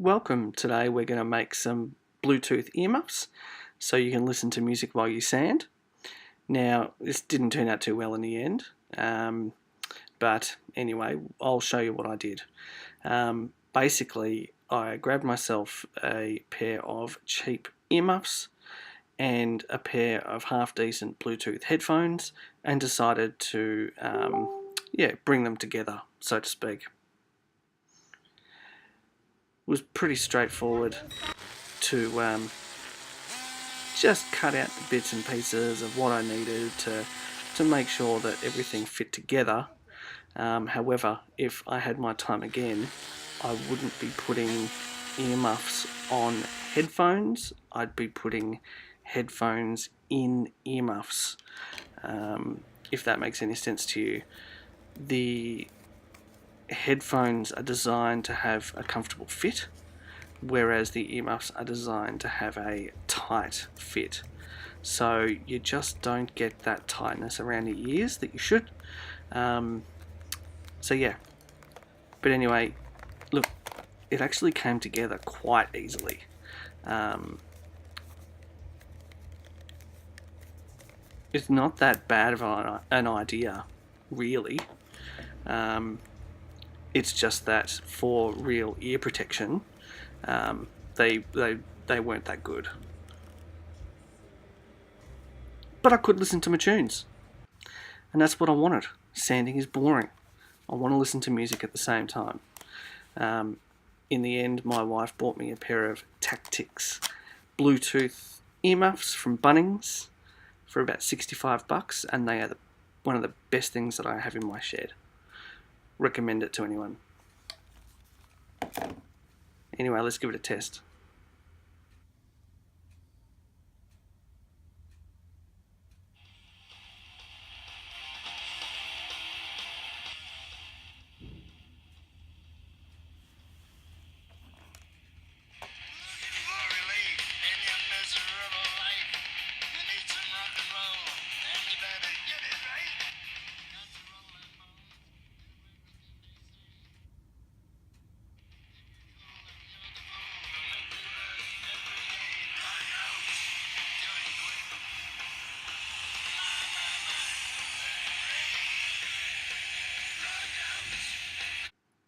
Welcome. Today we're going to make some Bluetooth earmuffs so you can listen to music while you sand. Now, this didn't turn out too well in the end, but anyway, I'll show you what I did. Basically, I grabbed myself a pair of cheap earmuffs and a pair of half-decent Bluetooth headphones and decided to bring them together, so to speak. It was pretty straightforward to just cut out the bits and pieces of what I needed to make sure that everything fit together. However, if I had my time again, I wouldn't be putting earmuffs on headphones. I'd be putting headphones in earmuffs, if that makes any sense to you. The headphones are designed to have a comfortable fit, whereas the earmuffs are designed to have a tight fit. So you just don't get that tightness around your ears that you should. So yeah. But anyway, look, it actually came together quite easily. It's not that bad of an idea, really. It's just that for real ear protection, they weren't that good. But I could listen to my tunes, and that's what I wanted. Sanding is boring. I want to listen to music at the same time. In the end, my wife bought me a pair of Tactics Bluetooth earmuffs from Bunnings for about $65, and they are one of the best things that I have in my shed. Recommend it to anyone. Anyway, let's give it a test.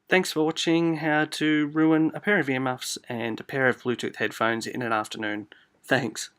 Thanks for watching how to ruin a pair of earmuffs and a pair of Bluetooth headphones in an afternoon. Thanks.